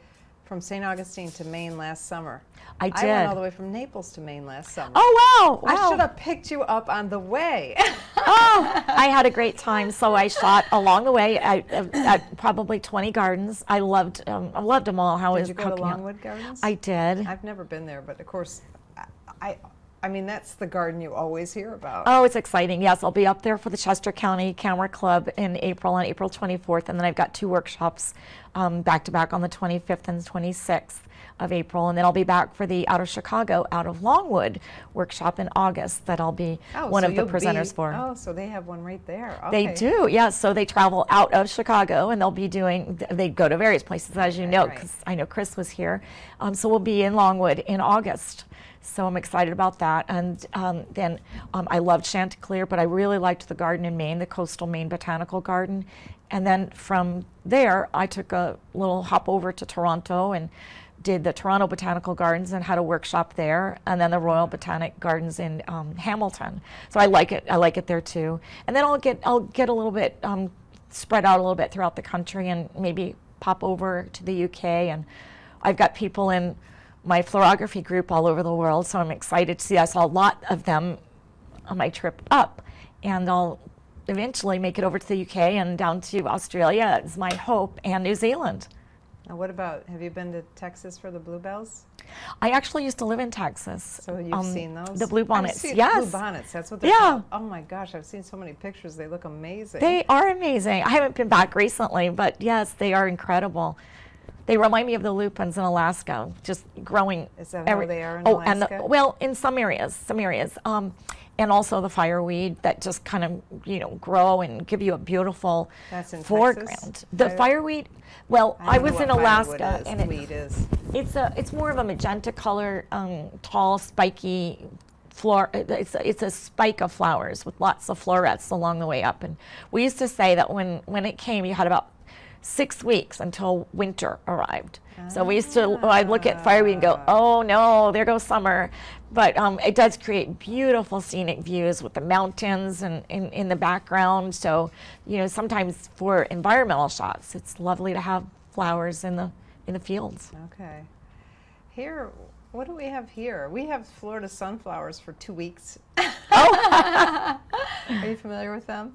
from St. Augustine to Maine last summer. I I did. went all the way from Naples to Maine last summer. Oh, wow. I should have picked you up on the way. Oh, I had a great time. So I shot along the way at probably 20 gardens. I loved them all. How Did was you go to cooking out. Longwood Gardens? I did. I've never been there, but of course, I mean, that's the garden you always hear about. Oh, it's exciting. Yes, I'll be up there for the Chester County Camera Club in April, on April 24th. And then I've got 2 workshops back to back on the 25th and 26th of April. And then I'll be back for the Out of Chicago, Out of Longwood workshop in August that I'll be one so of the you'll presenters be- for. Oh, so they have one right there. They Okay. do, yes. So they travel out of Chicago, and they'll be doing, they go to various places, as you know, right. because I know Chris was here. So we'll be in Longwood in August. So I'm excited about that. And then I loved Chanticleer, but I really liked the garden in Maine, the Coastal Maine Botanical Garden. And then from there, I took a little hop over to Toronto and did the Toronto Botanical Gardens and had a workshop there, and then the Royal Botanic Gardens in Hamilton. So I like it there too. And then I'll get a little bit spread out a little bit throughout the country, and maybe pop over to the UK. And I've got people in my florography group all over the world, so I'm excited to see. I saw a lot of them on my trip up, and I'll eventually make it over to the UK and down to Australia is my hope, and New Zealand. Now, what about, have you been to Texas for the bluebells? I actually used to live in Texas. So you've seen those? The bluebonnets, I've seen yes. Bluebonnets, that's what they're Yeah. called. Oh my gosh, I've seen so many pictures. They look amazing. They are amazing. I haven't been back recently, but yes, they are incredible. They remind me of the lupins in Alaska, just growing. Is that how they are in And Alaska? well, in some areas, and also the fireweed that just kind of grow and give you a beautiful That's in foreground. Texas? The fireweed. Well, I don't know was in what Alaska, firewood is, and weed is. it's more of a magenta color, tall, spiky floor. It's a spike of flowers with lots of florets along the way up. And we used to say that when it came, you had about 6 weeks until winter arrived. So we used to, I'd look at fireweed and go, oh no, there goes summer. But it does create beautiful scenic views with the mountains and in the background. So, sometimes for environmental shots, it's lovely to have flowers in the fields. Okay. Here, what do we have here? We have Florida sunflowers for 2 weeks. Are you familiar with them?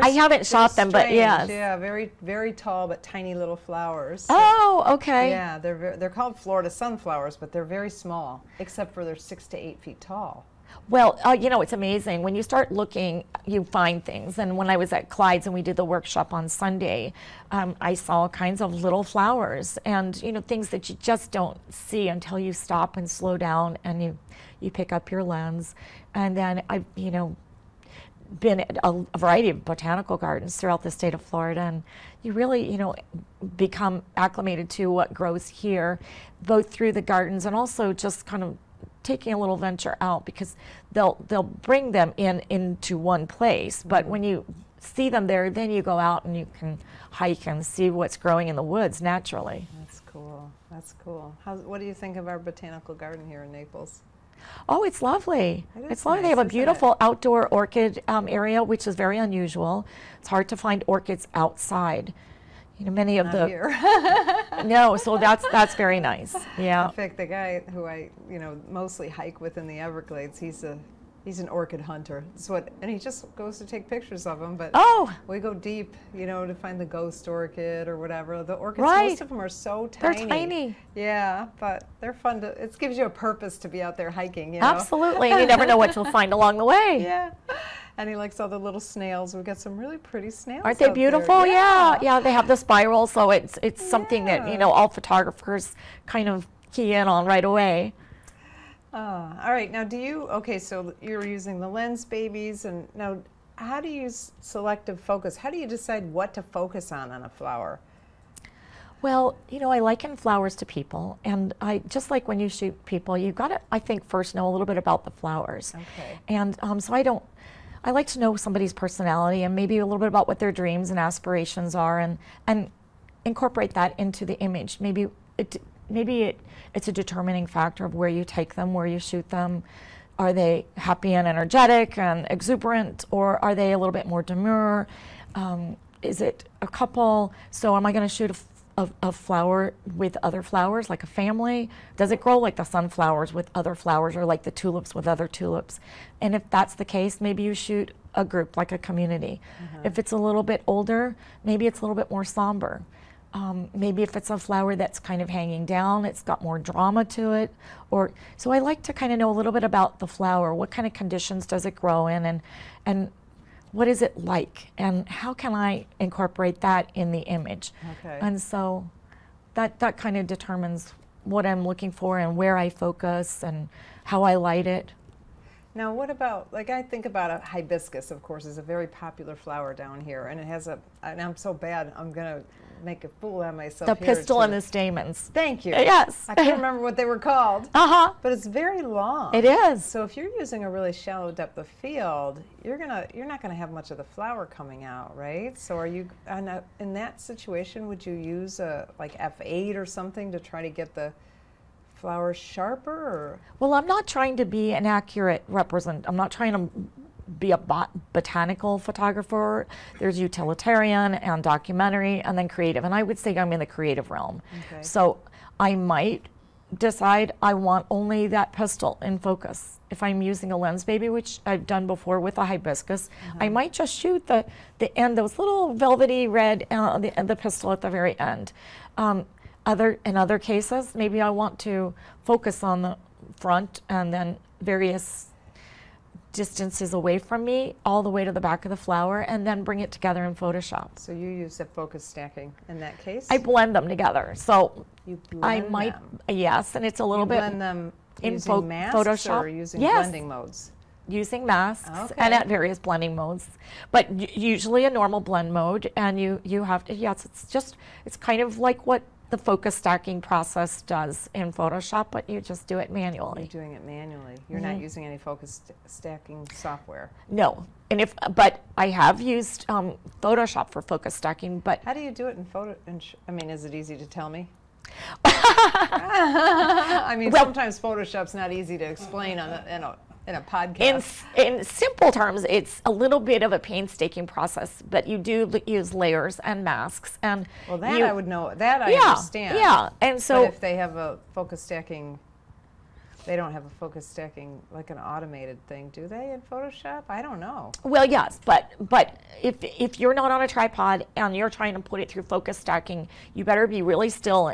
I haven't shot them, but strange. yes. Yeah, very, very tall but tiny little flowers. Oh, okay. Yeah, they're called Florida sunflowers, but they're very small, except for they're 6 to 8 feet tall. Well, it's amazing. When you start looking, you find things. And when I was at Clyde's and we did the workshop on Sunday, I saw all kinds of little flowers and, things that you just don't see until you stop and slow down and you pick up your lens. And then I've, been at a variety of botanical gardens throughout the state of Florida, and you really, become acclimated to what grows here, both through the gardens and also just kind of taking a little venture out, because they'll bring them into one place. But when you see them there, then you go out and you can hike and see what's growing in the woods naturally. That's cool. That's cool. What do you think of our botanical garden here in Naples? Oh, it's lovely. It is It's lovely. They nice, have a isn't beautiful outdoor orchid area, which is very unusual. It's hard to find orchids outside. You know, many of Not the here. no, so that's very nice. Yeah. In fact, the guy who I mostly hike with in the Everglades, he's an orchid hunter. And he just goes to take pictures of them. But Oh, we go deep, to find the ghost orchid or whatever. The orchids, Right. most of them are so they're tiny. tiny. Yeah, but they're fun it gives you a purpose to be out there hiking, Absolutely. And you never know what you'll find along the way. Yeah. And he likes all the little snails. We've got some really pretty snails. Aren't they out there. beautiful? Yeah. They have the spiral, so it's something that, Yeah. all photographers kind of key in on right away. All right. Now, so you're using the lens babies, and now how do you use selective focus? How do you decide what to focus on a flower? Well, I liken flowers to people, and I just like when you shoot people, you've got to, I think, first know a little bit about the flowers. Okay. And so I like to know somebody's personality and maybe a little bit about what their dreams and aspirations are, and incorporate that into the image. Maybe it's a determining factor of where you take them, where you shoot them. Are they happy and energetic and exuberant, or are they a little bit more demure? Is it a couple? So am I going to shoot a flower with other flowers, like a family? Does it grow like the sunflowers with other flowers, or like the tulips with other tulips? And if that's the case, maybe you shoot a group, like a community. If it's a little bit older, maybe it's a little bit more somber. Maybe if it's a flower that's kind of hanging down, it's got more drama to it. So I like to kind of know a little bit about the flower. What kind of conditions does it grow in, and what is it like, and how can I incorporate that in the image? Okay. And so that kind of determines what I'm looking for and where I focus and how I light it. Now, what about, I think about a hibiscus, of course, is a very popular flower down here, and it has and I'm so bad, I'm going to make a fool out of myself The here. pistil and the stamens. Thank you. Yes. I can't remember what they were called, Uh-huh. but it's very long. It is. So if you're using a really shallow depth of field, you're not gonna have much of the flower coming out, right? So are you in that situation? Would you use a F8 or something to try to get the flower sharper? Or? Well, I'm not trying to be an accurate I'm not trying to be a botanical photographer. There's utilitarian and documentary and then creative. And I would say I'm in the creative realm. Okay. So I might decide I want only that pistil in focus. If I'm using a lens baby, which I've done before with a hibiscus, I might just shoot the end, those little velvety red, the pistil at the very end. In other cases, maybe I want to focus on the front and then various distances away from me all the way to the back of the flower, and then bring it together in Photoshop. So you use the focus stacking in that case? I blend them together. So You I blend might, them. yes, and it's a little You bit blend them in using masks Photoshop. or using Yes. blending modes? using masks Okay. and at various blending modes, but usually a normal blend mode. And you have to, yes, it's kind of like what the focus stacking process does in Photoshop, but you just do it manually. You're doing it manually. You're not using any focus stacking software. No, but I have used Photoshop for focus stacking. But How do you do it in photo? Is it easy to tell me? Sometimes Photoshop's not easy to explain in a podcast. in simple terms, it's a little bit of a painstaking process, but you do use layers and masks. And Well, that I would know. That I yeah, understand. yeah, and so But if they have a focus stacking, they don't have a focus stacking like an automated thing, do they, in Photoshop? I don't know. well, yes, but if you're not on a tripod and you're trying to put it through focus stacking, you better be really still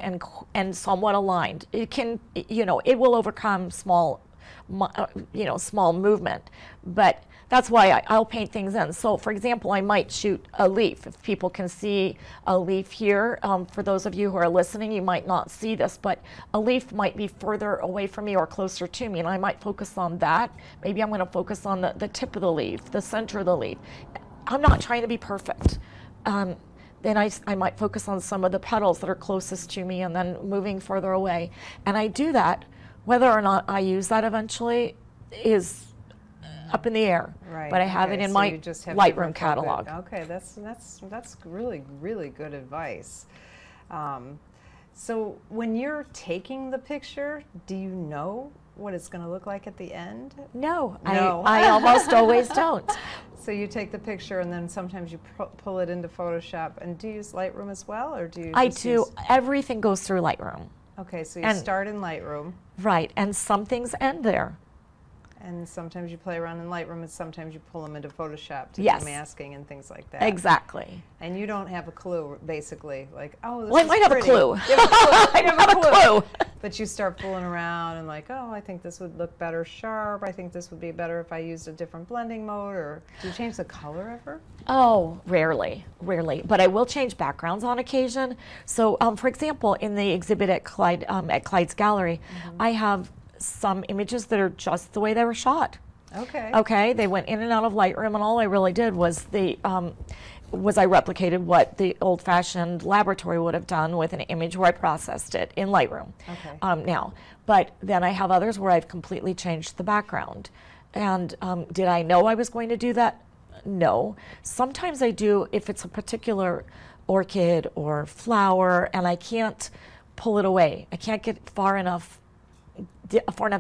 and somewhat aligned. It will overcome small movement, but that's why I'll paint things in. So, for example, I might shoot a leaf. If people can see a leaf here, for those of you who are listening, you might not see this, but a leaf might be further away from me or closer to me, and I might focus on that. Maybe I'm going to focus on the tip of the leaf, the center of the leaf. I'm not trying to be perfect. Then I might focus on some of the petals that are closest to me and then moving further away. And I do that. Whether or not I use that eventually is up in the air. Right. But I have it okay, in so my you just have Lightroom different catalog. Okay, that's really really good advice. So when you're taking the picture, do you know what it's going to look like at the end? No, No. I almost always don't. So you take the picture and then sometimes you pull it into Photoshop. And do you use Lightroom as well, or do you? I just do. use- Everything goes through Lightroom. Okay, so you And- start in Lightroom, Right, and some things end there. and sometimes you play around in Lightroom, and sometimes you pull them into Photoshop to Yes. do masking and things like that. Exactly. And you don't have a clue, basically, like, oh, this Well, I is might have a pretty. clue. You have a clue. I You have a clue. But you start fooling around and like, oh, I think this would look better sharp. I think this would be better if I used a different blending mode. Or do you change the color ever? Oh, rarely, but I will change backgrounds on occasion. So, for example, in the exhibit at Clyde's Gallery, I have some images that are just the way they were shot. Okay. Okay, they went in and out of Lightroom, and all I really did was I replicated what the old-fashioned laboratory would have done with an image where I processed it in Lightroom. Okay. Now, but then I have others where I've completely changed the background. And did I know I was going to do that? No. Sometimes I do if it's a particular orchid or flower, and I can't pull it away. I can't get far enough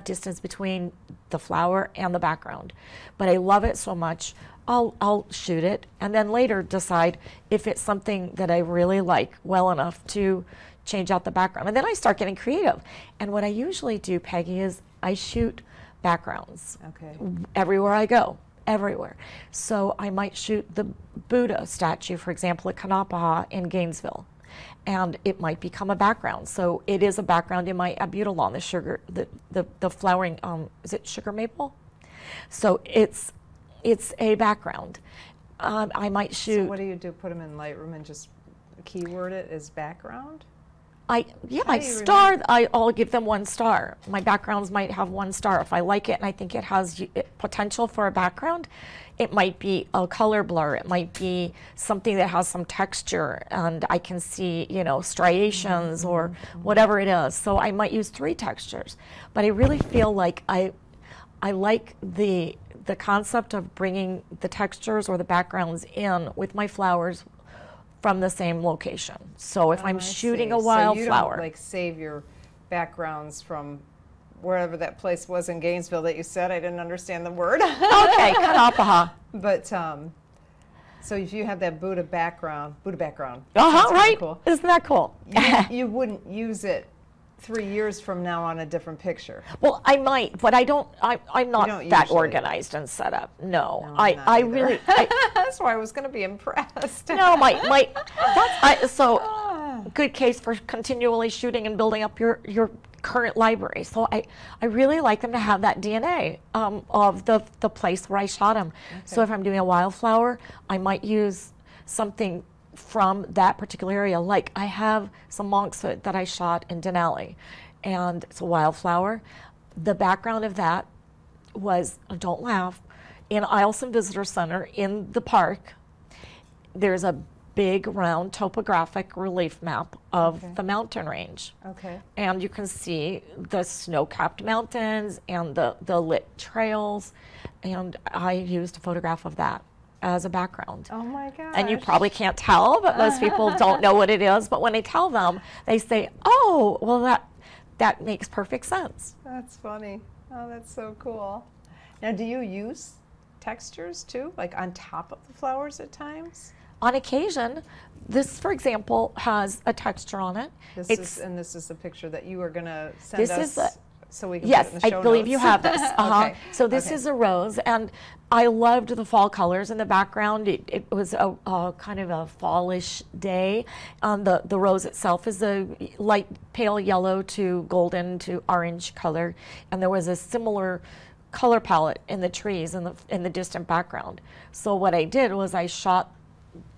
distance between the flower and the background. But I love it so much, I'll shoot it and then later decide if it's something that I really like well enough to change out the background. And then I start getting creative. And what I usually do, Peggy, is I shoot backgrounds Okay. everywhere I go, everywhere. So I might shoot the Buddha statue, for example, at Kanapaha in Gainesville. And it might become a background. So it is a background in my Abutilon, the flowering, is it sugar maple? So it's a background. I might So shoot. what do you do? Put them in Lightroom and just keyword it as background? I do you star. I'll give them 1 star. My backgrounds might have 1 star. If I like it and I think it has potential for a background, it might be a color blur. It might be something that has some texture, and I can see, striations or whatever it is. So I might use 3 textures. But I really feel like I like the concept of bringing the textures or the backgrounds in with my flowers from the same location. So if I'm I shooting see. a So wildflower. you don't like save your backgrounds from wherever that place was in Gainesville that you said. I didn't understand the word. Okay, Kanapaha. But so if you have that Buddha background, sounds Right? kinda cool. Isn't that cool? You wouldn't use it 3 years from now on a different picture. Well, I might, but I'm not don't that usually. organized and set up. No, No, I'm I not either. really, That's why I was going to be impressed. no, good case for continually shooting and building up your current library. So I really like them to have that DNA of the place where I shot them. So if I'm doing a wildflower, I might use something from that particular area. Like I have some monkshood that I shot in Denali, and it's a wildflower. The background of that was, don't laugh, in Eielson Visitor Center in the park. There's a big round topographic relief map of the mountain range. Okay. And you can see the snow-capped mountains and the lit trails. And I used a photograph of that as a background. Oh my gosh. And you probably can't tell, but most people don't know what it is. But when I tell them, they say, oh, well, that makes perfect sense. That's funny. Oh, that's so cool. Now, do you use textures too, like on top of the flowers at times? On occasion, this, for example, has a texture on it. This It's is the picture that you are going to send This us is a- so we can Yes, put it in the I show believe notes. you have this. Okay. So this Okay. is a rose, and I loved the fall colors in the background. It was a kind of a fallish day. The rose itself is a light pale yellow to golden to orange color, and there was a similar color palette in the trees in the distant background. So what I did was I shot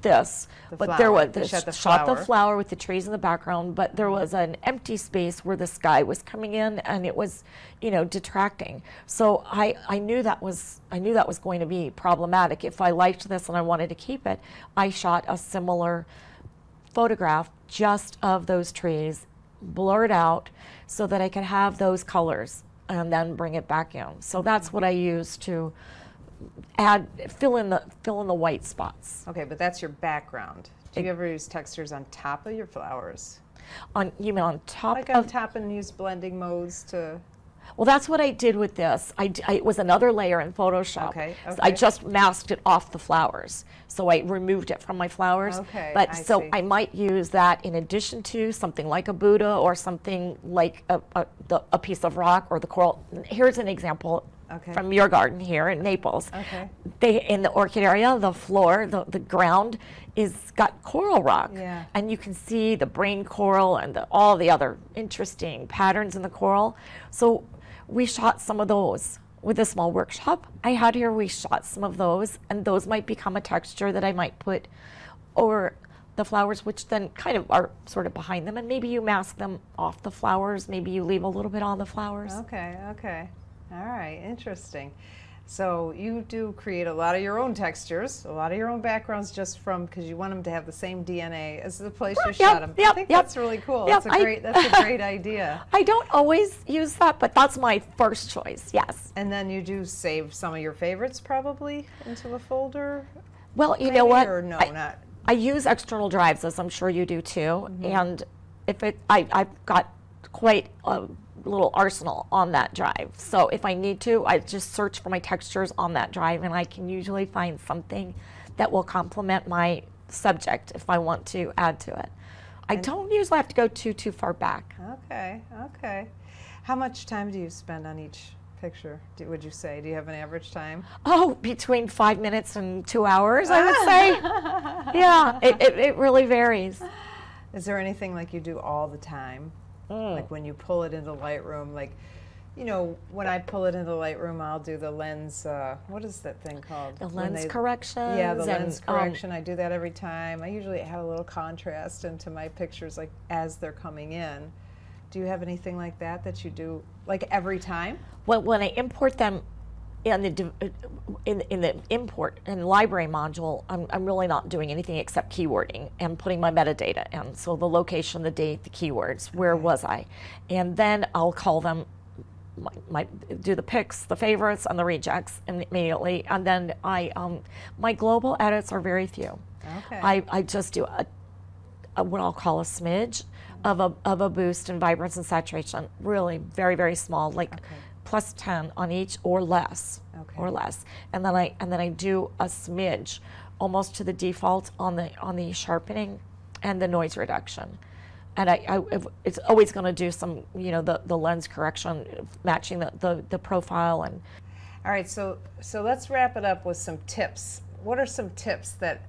this, but there flower. was You this, shot the shot the flower. flower with the trees in the background, but there was an empty space where the sky was coming in, and it was, detracting. So I knew that was going to be problematic. If I liked this and I wanted to keep it, I shot a similar photograph just of those trees, blurred out, so that I could have those colors and then bring it back in. So that's what I use to fill in the white spots. Okay, but that's your background. Do you ever use textures on top of your flowers? You mean on top Like on top and use blending modes to... Well, that's what I did with this. It was another layer in Photoshop. Okay, So I okay. just masked it off the flowers. So I removed it from my flowers. Okay, But I so see. I might use that in addition to something like a Buddha or something like a piece of rock or the coral. Here's an example Okay. from your garden here in Naples. Okay. In the orchid area, the floor, the ground is got coral rock. Yeah. And you can see the brain coral and all the other interesting patterns in the coral. So we shot some of those with a small workshop I had here. We shot some of those, and those might become a texture that I might put over the flowers, which then kind of are sort of behind them. And maybe you mask them off the flowers. Maybe you leave a little bit on the flowers. Okay, okay. All right, interesting. So you do create a lot of your own textures, a lot of your own backgrounds just from, because you want them to have the same DNA as the place you shot them. I think that's really cool. Yep, That's a great idea. I don't always use that, but that's my first choice, yes. And then you do save some of your favorites probably into the folder? Well, you maybe, know what? Or no, not. I use external drives, as I'm sure you do too. And if I've got quite a little arsenal on that drive. So if I need to, I just search for my textures on that drive, and I can usually find something that will complement my subject if I want to add to it. I don't usually have to go too far back. Okay, okay. How much time do you spend on each picture, would you say? Do you have an average time? Oh, between 5 minutes and 2 hours, I would say. Yeah, it really varies. Is there anything like you do all the time? Like when you pull it into Lightroom, like, you know, when I pull it into Lightroom, I'll do the lens, what is that thing called? The When lens correction. Yeah, the lens correction. I do that every time. I usually add a little contrast into my pictures, like as they're coming in. Do you have anything like that that you do, like every time? Well, when I import them in the import and library module, I'm really not doing anything except keywording and putting my metadata in. So the location, the date, the keywords, where was I? And then I'll call them, do the picks, the favorites, and the rejects immediately. And then my global edits are very few. Okay. I just do what I'll call a smidge of a boost in vibrance and saturation. Really very, very small, like plus 10 on each or less. Or less. And then I do a smidge almost to the default on the sharpening and the noise reduction. And it's always going to do some, you know, the lens correction, matching the profile. And all right, so let's wrap it up with some tips. What are some tips that,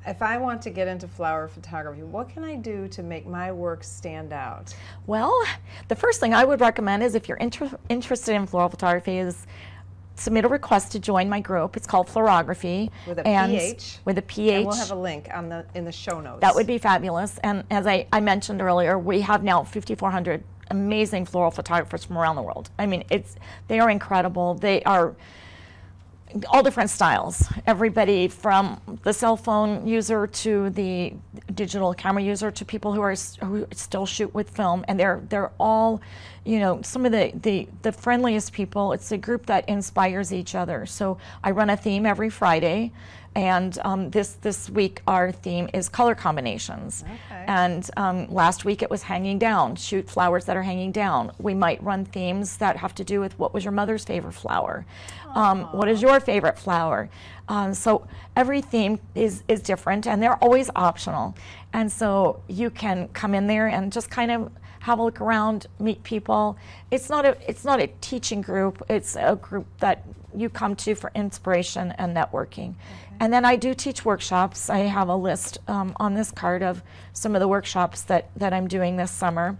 if I want to get into flower photography, what can I do to make my work stand out? well, the first thing I would recommend is, if you're interested in floral photography, is submit a request to join my group. It's called Florography. With a PH. With a PH. And we'll have a link in the show notes. That would be fabulous. And as I mentioned earlier, we have now 5,400 amazing floral photographers from around the world. I mean, they are incredible. They are all different styles. Everybody from the cell phone user to the digital camera user to people who still shoot with film, and they're all, you know, some of the friendliest people. It's a group that inspires each other. So I run a theme every Friday, and this week our theme is color combinations. Okay. And last week it was hanging down, shoot flowers that are hanging down. We might run themes that have to do with what was your mother's favorite flower, what is your favorite flower. So every theme is different, and they're always optional. And so you can come in there and just kind of have a look around, meet people. It's not a teaching group. It's a group that you come to for inspiration and networking. And then I do teach workshops. I have a list on this card of some of the workshops that I'm doing this summer.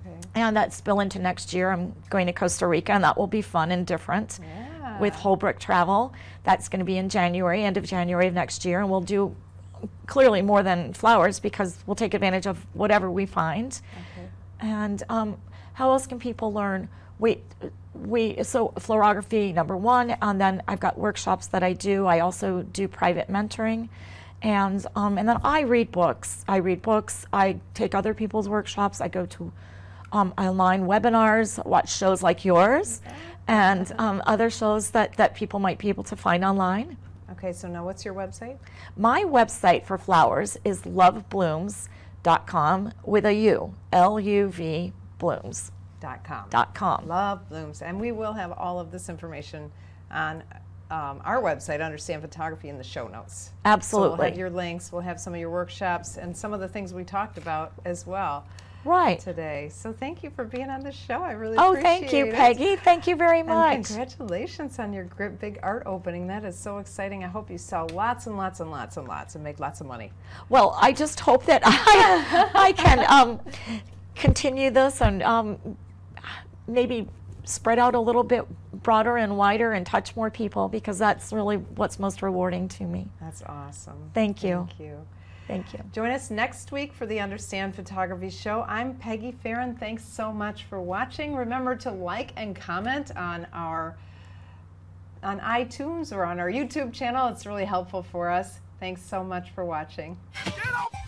Okay. And that spill into next year. I'm going to Costa Rica, and that will be fun and different. Yeah. With Holbrook Travel. That's going to be in January, end of January of next year, and we'll do clearly more than flowers, because we'll take advantage of whatever we find. Okay. And how else can people learn? So florography, number one, and then I've got workshops that I do. I also do private mentoring, and then I read books. I take other people's workshops. I go to online webinars, watch shows like yours, and other shows that people might be able to find online. Okay, so now what's your website? My website for flowers is loveblooms.com with a U, L-U-V, blooms.com. Love Blooms. And we will have all of this information on our website, Understand Photography, in the show notes. Absolutely. So we'll have your links, we'll have some of your workshops, and some of the things we talked about as well Right. today. So thank you for being on the show. I really Oh, appreciate thank you, it. Peggy. Thank you very And much. congratulations on your great big art opening. That is so exciting. I hope you sell lots and lots and lots and lots and make lots of money. Well, I just hope that I can continue this and maybe spread out a little bit broader and wider and touch more people, because that's really what's most rewarding to me. That's awesome. Thank you. Thank you. Thank you. Join us next week for the Understand Photography Show. I'm Peggy Farron. Thanks so much for watching. Remember to like and comment on iTunes or on our YouTube channel. It's really helpful for us. Thanks so much for watching. Get up!